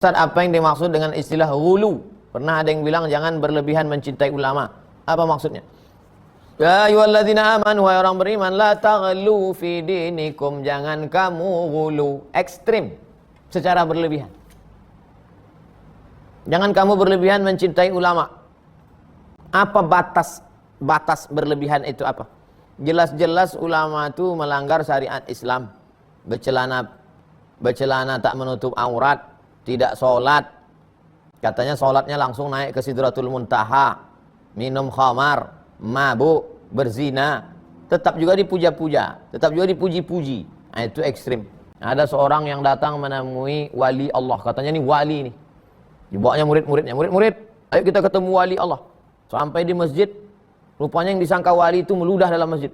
Ustaz, apa yang dimaksud dengan istilah ghulu? Pernah ada yang bilang jangan berlebihan mencintai ulama. Apa maksudnya? Ya ayyuhalladzina amanu, wahai orang beriman, la taghlu fi dinikum, jangan kamu ghulu, ekstrim secara berlebihan. Jangan kamu berlebihan mencintai ulama. Apa batas berlebihan itu apa? Jelas-jelas ulama itu melanggar syariat Islam. Bercelana tak menutup aurat, tidak sholat. Katanya sholatnya langsung naik ke Sidratul Muntaha, minum khamar, mabuk, berzina, tetap juga dipuja-puja, tetap juga dipuji-puji. Nah, itu ekstrim. Ada seorang yang datang menemui wali Allah, katanya ini wali nih, dibawanya murid-muridnya, murid-murid, ayo kita ketemu wali Allah. Sampai di masjid, rupanya yang disangka wali itu meludah dalam masjid.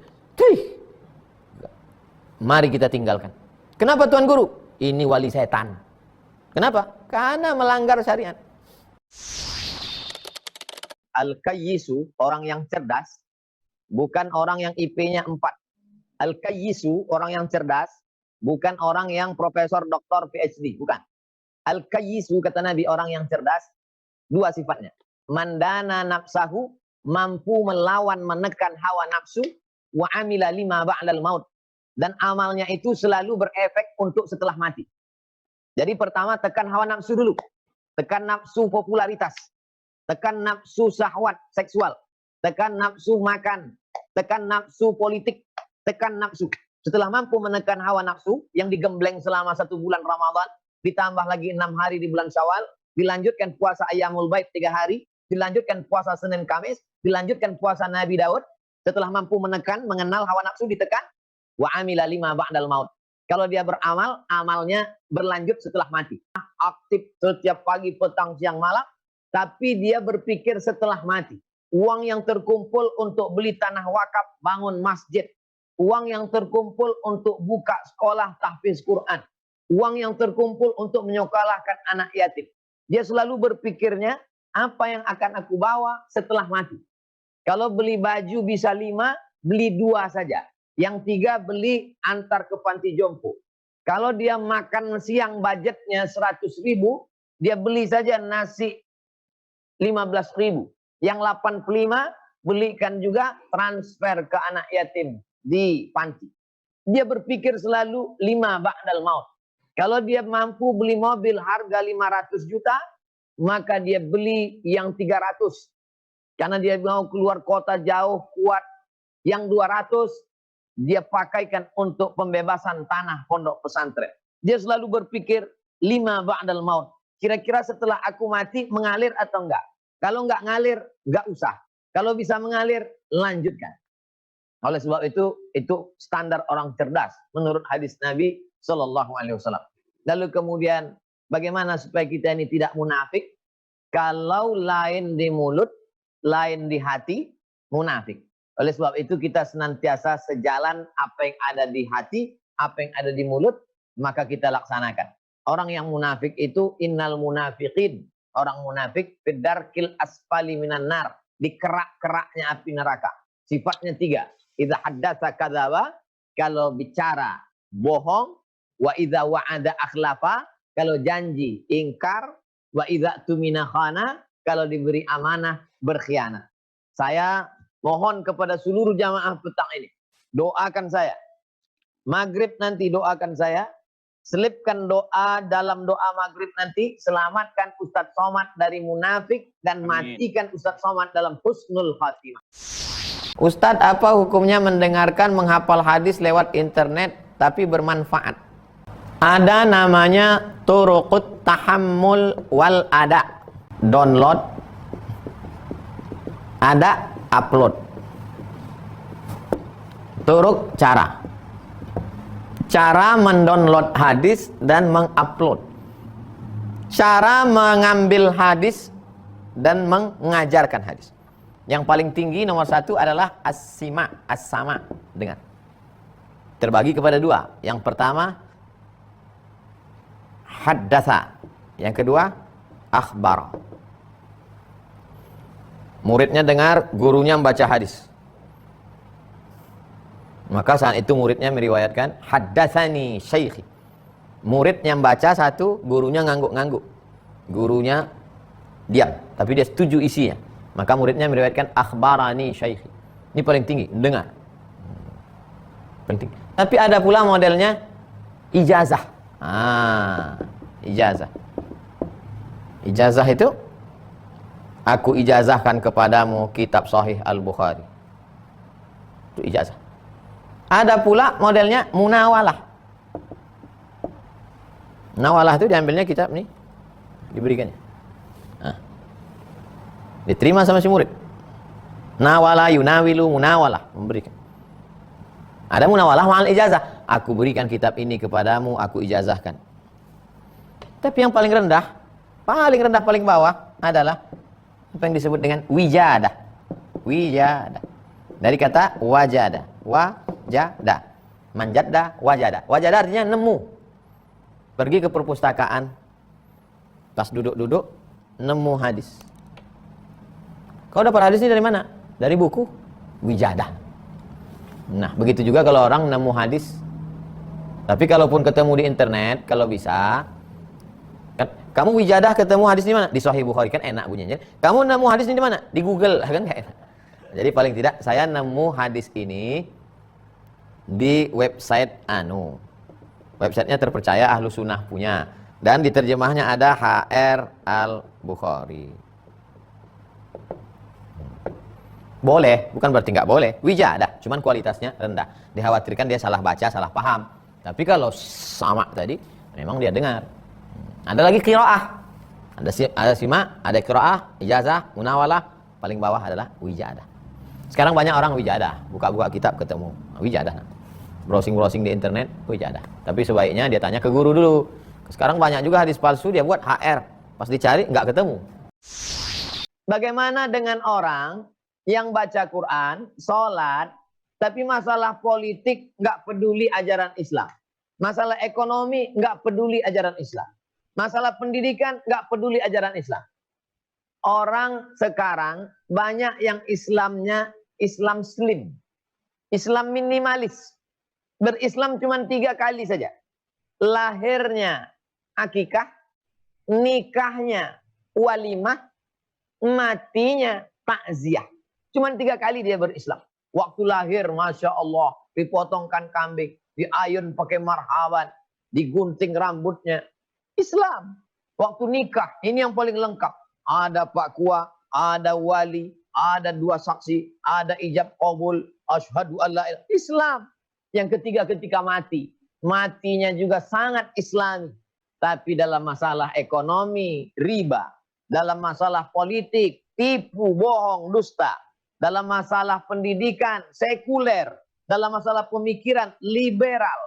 Mari kita tinggalkan. Kenapa Tuan Guru? Ini wali setan. Kenapa? Karena melanggar syariat. Al-Kayyisu, orang yang cerdas, bukan orang yang IP-nya 4. Al-Kayyisu, orang yang cerdas, bukan orang yang profesor, doktor, PhD, bukan. Al-Kayyisu, kata Nabi, orang yang cerdas, dua sifatnya. Mandana nafsahu, mampu melawan, menekan hawa nafsu, wa amila lima ba'dal maut. Dan amalnya itu selalu berefek untuk setelah mati. Jadi pertama tekan hawa nafsu dulu. Tekan nafsu popularitas. Tekan nafsu syahwat seksual. Tekan nafsu makan. Tekan nafsu politik. Tekan nafsu. Setelah mampu menekan hawa nafsu yang digembleng selama 1 bulan Ramadan, ditambah lagi 6 hari di bulan Syawal, dilanjutkan puasa Ayyamul Bait 3 hari, dilanjutkan puasa Senin Kamis, dilanjutkan puasa Nabi Daud. Setelah mampu menekan, mengenal hawa nafsu, ditekan, wa amila lima ba'dal maut. Kalau dia beramal, amalnya berlanjut setelah mati. Aktif setiap pagi, petang, siang, malam, tapi dia berpikir setelah mati. Uang yang terkumpul untuk beli tanah wakaf, bangun masjid. Uang yang terkumpul untuk buka sekolah tahfiz Quran. Uang yang terkumpul untuk menyekolahkan anak yatim. Dia selalu berpikirnya, apa yang akan aku bawa setelah mati. Kalau beli baju bisa 5, beli 2 saja. Yang 3 beli antar ke panti jompo. Kalau dia makan siang budgetnya 100.000, dia beli saja nasi 15.000. Yang 85 belikan juga transfer ke anak yatim di panti. Dia berpikir selalu 5 ba'dal maut. Kalau dia mampu beli mobil harga 500 juta, maka dia beli yang 300. Karena dia mau keluar kota jauh, kuat. Yang 200 dia pakaikan untuk pembebasan tanah pondok pesantren. Dia selalu berpikir 5 ba'dal maut. Kira-kira setelah aku mati mengalir atau enggak? Kalau enggak ngalir, enggak usah. Kalau bisa mengalir, lanjutkan. Oleh sebab itu standar orang cerdas menurut hadis Nabi Shallallahu Alaihi Wasallam. Lalu kemudian bagaimana supaya kita ini tidak munafik? Kalau lain di mulut, lain di hati, munafik. Oleh sebab itu kita senantiasa sejalan apa yang ada di hati, apa yang ada di mulut, maka kita laksanakan. Orang yang munafik itu innal munafiqin. Orang munafik fidarkil asfali minan nar. Di kerak-keraknya api neraka. Sifatnya 3. Idza haddatsa kadzaba, kalau bicara bohong, wa idza wa'ada akhlafa, kalau janji ingkar, wa idza tumina khana, kalau diberi amanah berkhianat. Saya mohon kepada seluruh jamaah petang ini, doakan saya. Maghrib nanti doakan saya. Selipkan doa dalam doa maghrib nanti. Selamatkan Ustadz Somad dari munafik. Dan matikan Ustadz Somad dalam husnul khatimah. Ustadz, apa hukumnya mendengarkan menghafal hadis lewat internet tapi bermanfaat? Ada namanya turuqut tahammul wal ada. Download, ada, upload. Turuk cara mendownload hadis dan mengupload. Cara mengambil hadis dan mengajarkan hadis. Yang paling tinggi nomor 1 adalah as-sama, dengar. Terbagi kepada 2. Yang pertama haddatsa. Yang kedua akhbar. Muridnya dengar, gurunya membaca hadis. Maka saat itu muridnya meriwayatkan haddatsani syaikhi. Muridnya membaca 1, gurunya ngangguk-ngangguk. Gurunya diam, tapi dia setuju isinya. Maka muridnya meriwayatkan akhbarani syaikhi. Ini paling tinggi, dengar. Paling tinggi. Tapi ada pula modelnya ijazah. Ijazah. Ijazah itu, aku ijazahkan kepadamu kitab Sahih Al-Bukhari. Itu ijazah. Ada pula modelnya munawalah. Munawalah itu diambilnya kitab nih, diberikannya. Diterima sama si murid. Nawala yunawilu munawalah, memberikan. Ada munawalah ma'al ijazah. Aku berikan kitab ini kepadamu, aku ijazahkan. Tapi yang paling rendah, paling bawah adalah apa yang disebut dengan wijadah. Wijadah. Dari kata wajada. Wajada. Manjada, wajada. Wajada artinya nemu. Pergi ke perpustakaan. Pas duduk-duduk, nemu hadis. Kau dapat hadis ini dari mana? Dari buku wijadah. Nah, begitu juga kalau orang nemu hadis. Tapi kalaupun ketemu di internet, kalau bisa, kan, kamu wijadah ketemu hadis di mana? Di Sahih Bukhari, kan enak bunyinya. Kamu nemu hadis ini di mana? Di Google, kan nggak enak. Jadi paling tidak saya nemu hadis ini di website websitenya terpercaya, Ahlu Sunnah punya, dan di terjemahnya ada HR Al-Bukhari. Boleh, bukan berarti nggak boleh. Wijadah, cuman kualitasnya rendah. Dikhawatirkan dia salah baca, salah paham. Tapi kalau sama tadi, memang dia dengar. Ada lagi qiraah. Ada simak, ada qiraah, ijazah, munawalah. Paling bawah adalah wijadah. Sekarang banyak orang wijadah, buka-buka kitab ketemu wijadah. Browsing-browsing di internet, wijadah. Tapi sebaiknya dia tanya ke guru dulu. Sekarang banyak juga hadis palsu dia buat HR. Pas dicari nggak ketemu. Bagaimana dengan orang yang baca Quran, sholat, tapi masalah politik nggak peduli ajaran Islam. Masalah ekonomi nggak peduli ajaran Islam. Masalah pendidikan nggak peduli ajaran Islam. Orang sekarang banyak yang Islamnya Islam slim. Islam minimalis. Berislam cuma 3 kali saja. Lahirnya akikah, nikahnya walimah, matinya takziah. Cuma 3 kali dia berislam. Waktu lahir, Masya Allah, dipotongkan kambing, diayun pakai marhaban, digunting rambutnya. Islam. Waktu nikah, ini yang paling lengkap. Ada Pak Kua, ada wali, ada 2 saksi, ada ijab qabul, asyhadu alla ilaha illallah. Islam. Yang ketiga ketika mati. Matinya juga sangat Islami. Tapi dalam masalah ekonomi, riba. Dalam masalah politik, tipu, bohong, dusta. Dalam masalah pendidikan, sekuler. Dalam masalah pemikiran, liberal.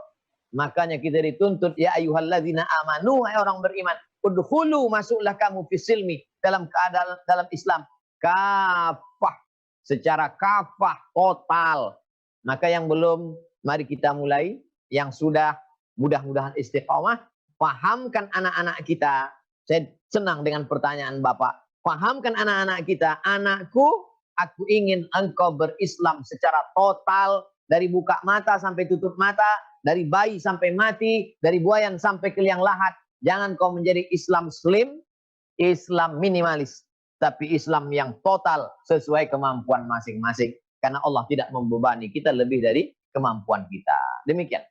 Makanya kita dituntut, ya ayyuhalladzina amanu, hai orang beriman, udkhulu, masuklah kamu fisilmi, dalam keadaan dalam Islam. Kafah. Secara kafah, total. Maka yang belum, mari kita mulai. Yang sudah, mudah-mudahan istiqamah. Pahamkan anak-anak kita. Saya senang dengan pertanyaan Bapak. Pahamkan anak-anak kita. Anakku, aku ingin engkau berislam secara total. Dari buka mata sampai tutup mata. Dari bayi sampai mati. Dari buayan sampai ke liang lahat. Jangan kau menjadi Islam slim. Islam minimalis. Tapi Islam yang total sesuai kemampuan masing-masing. Karena Allah tidak membebani kita lebih dari kemampuan kita. Demikian.